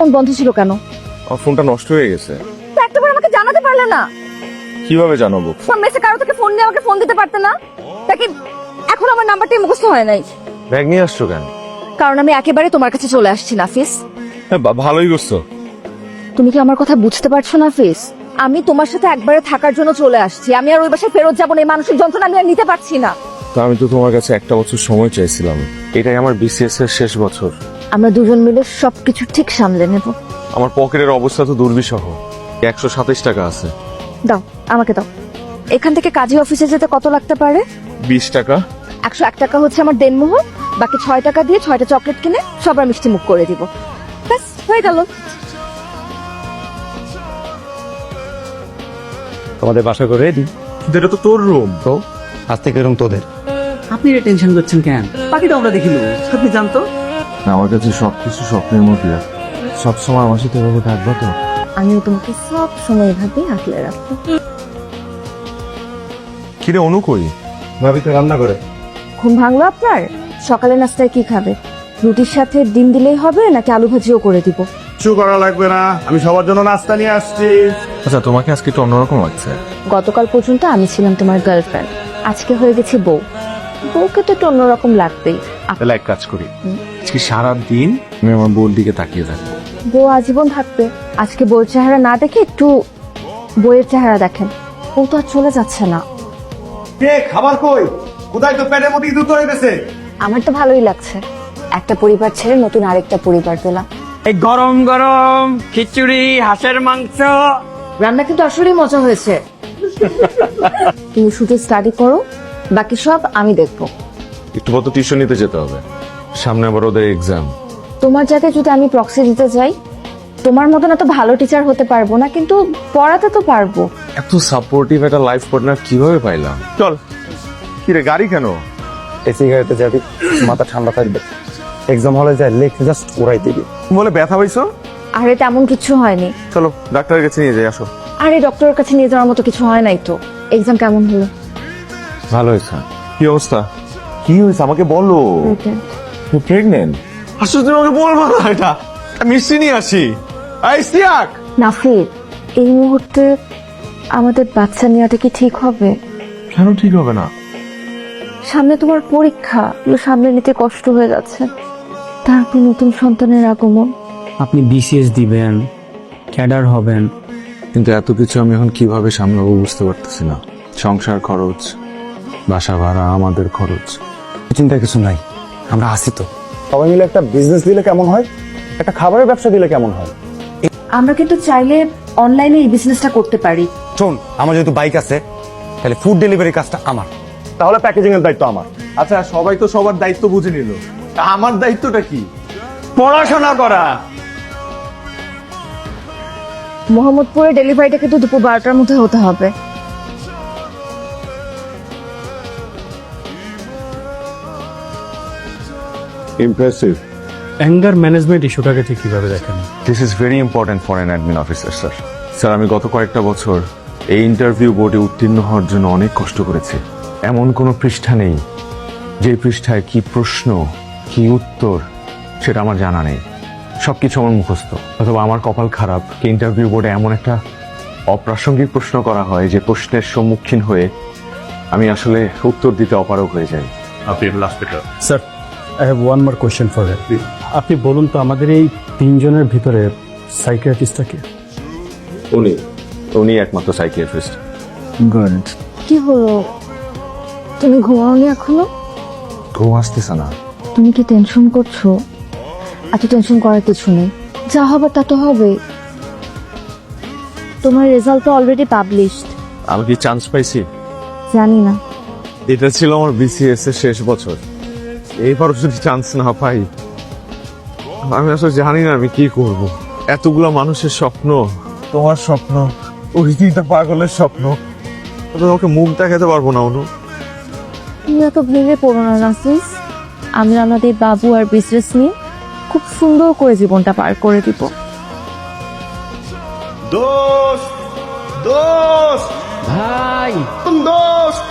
Phone বন্ধ ছিল কেন? আমার ফোনটা নষ্ট হয়ে গেছে। তো একটাবার আমাকে জানাতে পারলে না? কিভাবে জানাবো? ফোন মেসে কারো থেকে ফোন নিয়ে আমাকে ফোন দিতে পারতে না? নাকি এখন আমার নাম্বারটাই মুখস্থ হয় নাই? ব্যাগ নিয়ে আসছো কেন? কারণ আমি একেবারে তোমার কাছে চলে আসছি নাফিস। হ্যাঁ, ভালোই করছো। তুমি কি আমার কথা বুঝতে পারছো নাফিস? আমি তোমার সাথে একবারে থাকার জন্য চলে আসছি। আমি আর ওই বাসায় ফেরত যাবো না। এই মানসিক যন্ত্রণা আমি আর নিতে পারছি না। তা আমি তো তোমার কাছে একটা বছর সময় চাইছিলাম। এটাই আমার বিসিএস এর শেষ বছর। আমরা দুজন মিলে সবকিছু ঠিক সামলে নেব। আমার পকেটের অবস্থা তো দুর্বিষহ। 127 টাকা আছে। দাও, আমাকে দাও। এখান থেকে কাজী অফিসে যেতে কত লাগতে পারে? 20 টাকা। 101 টাকা হচ্ছে আমার দেনমোহর। বাকি 6 টাকা দিয়ে 6টা চকলেট কিনে সবার মিষ্টি মুখ করে দিব। ব্যাস হয়ে গেল। তোমাদের বাসা করে রেডি। এটা তো তোর রুম। তো আজ থেকে এরকম তোদের। আপনি এটা টেনশন করছেন কেন? বাকিটা আমরা দেখিল। আপনি জানতো আমার কাছে সবকিছু স্বপ্নের মধ্যে। সবসময় আমার সাথে এভাবে থাকবো তো? আমিও তোমাকে সব সময় এভাবে আঁকলে রাখবো। কিরে অনু কই? ভাবি তো রান্না করে। ঘুম ভাঙলো আপনার? সকালে নাস্তায় কি খাবে? রুটির সাথে ডিম দিলেই হবে নাকি আলু ভাজিও করে দিব? কিছু করা লাগবে না, আমি সবার জন্য নাস্তা নিয়ে আসছি। আচ্ছা, তোমাকে আজকে একটু অন্যরকম লাগছে। গতকাল পর্যন্ত আমি ছিলাম তোমার গার্লফ্রেন্ড, আজকে হয়ে গেছি বউ। বউকে তো একটু অন্যরকম লাগবেই। তাহলে এক কাজ করি, আজকে সারা দিন আমি আমার বউর দিকে তাকিয়ে থাকবো। বউ আজীবন থাকবে। আজকে বউয়ের চেহারা না দেখে একটু বইয়ের চেহারা দেখেন। বউ তো আর চলে যাচ্ছে না। কে খাবার কই? কোথায় তো পেটের মধ্যে ইঁদুর ধরে গেছে। আমার তো ভালোই লাগছে, একটা পরিবার ছেড়ে নতুন আরেকটা পরিবার পেলাম। এই গরম গরম খিচুড়ি, হাঁসের মাংস। রান্না কিন্তু আসলেই মজা হয়েছে। তুমি শুধু স্টাডি করো, বাকি সব আমি দেখবো। একটু পর তো টিউশন নিতে যেতে হবে, সামনে আবার ওদের এক্সাম। তোমার জায়গায় যদি আমি প্রক্সি দিতে যাই, তোমার মতন এত ভালো টিচার হতে পারবো না, কিন্তু পড়াতে তো পারবো। এত সাপোর্টিভ একটা লাইফ পার্টনার কিভাবে পাইলাম? চল। কিরে গাড়ি কেন? এসি গাড়িতে যাবি, মাথা ঠান্ডা থাকবে। এক্সাম হলে যায় লেখে জাস্ট উড়াই দিবি। বলে ব্যথা পাইছো? আরে তেমন কিছু হয়নি। চলো ডাক্তারের কাছে নিয়ে যাই, আসো। আরে ডক্টরের কাছে নিয়ে যাওয়ার মতো কিছু হয় নাই তো। এক্সাম কেমন হলো? ভালো হয়েছে। কি অবস্থা? কি হয়েছে আমাকে বলো। তুমি প্রেগনেন্ট? আসলে তুমি আমাকে বলবো না এটা। মিষ্টি নিয়ে আসি। আইসিয়াক নাফিদ, এই মুহূর্তে আমাদের বাচ্চা নেওয়াটা কি ঠিক হবে? কেন ঠিক হবে না? সামনে তোমার পরীক্ষা, এগুলো সামনে নিতে কষ্ট হয়ে যাচ্ছে। তারপর নতুন সন্তানের আগমন। আপনি বিসিএস দিবেন, ক্যাডার হবেন। কিন্তু এত কিছু আমি এখন কিভাবে সামলাবো বুঝতে পারতেছি না। সংসার খরচ, বাসা ভাড়া, আমাদের খরচ। চিন্তা কিছু নাই, আমরা আসি তো। সবাই মিলে একটা বিজনেস দিলে কেমন হয়? একটা খাবারের ব্যবসা দিলে কেমন হয়? আমরা কিন্তু চাইলে অনলাইনে এই বিজনেসটা করতে পারি। শোন, আমার যেহেতু বাইক আছে, তাহলে ফুড ডেলিভারি কাজটা আমার, তাহলে প্যাকেজিং এর দায়িত্ব আমার। আচ্ছা, সবাই তো সবার দায়িত্ব বুঝে নিল, আমার দায়িত্বটা কি? পড়াশোনা করা। মোহাম্মদপুরে ডেলিভারিটা কিন্তু দুপুর 12টার মধ্যে হতে হবে। ইমপ্রেসিভ। অ্যাঙ্গার ম্যানেজমেন্ট ইস্যুটাকে ঠিক কিভাবে দেখেন? This is very important for an admin officer sir. Sir, আমি গত কয়েকটা বছর এই ইন্টারভিউ বোর্ডে উত্তীর্ণ হওয়ার জন্য অনেক কষ্ট করেছি। এমন কোনো পৃষ্ঠা নেই যে পৃষ্ঠায় কি প্রশ্ন, কি উত্তর সেটা আমার জানা নেই। সবকিছু আমার মুখস্থ। অথবা আমার কপাল খারাপ, ইন্টারভিউ বোর্ডে এমন একটা অপ্রাসঙ্গিক প্রশ্ন করা হয় যে প্রশ্নের সম্মুখীন হয়ে আমি আসলে উত্তর দিতে অপারগ হয়ে যাই। Sir, I have one more question for you. আপনি বলুন তো, আমাদের এই তিনজনের ভিতরে সাইকিয়াট্রিস্টটা কে? উনি একমাত্র সাইকিয়াট্রিস্ট। গুড। কি হলো, তুমি ঘুমাওনি এখনো? ঘুম আসতেছে না। তুমি কি টেনশন করছো? এত টেনশন করার কিছু নেই, যা হবে তা তো হবে। তোমার রেজাল্ট তো অলরেডি পাবলিশড। আমি কি চান্স পাইছি? জানি না। এটা ছিল আমার বিসিএস এর শেষ বছর। এইবারও যদি চান্স না পাই, আমি আসলে জানি না আমি কি করব। এতগুলা মানুষের স্বপ্ন, তোমার স্বপ্ন, ওই তিনটা পাগলের স্বপ্ন, তোমাকে মুখ দেখাতে পারবো না অনু। তুমি এত ভেঙে পড়ো না নাফিস। আমি আমাদের বাবু আর বিজনেস নিয়ে খুব সুন্দর করে জীবনটা পার করে দিব। দোস্ত, দোস্ত, ভাই দোস্ত,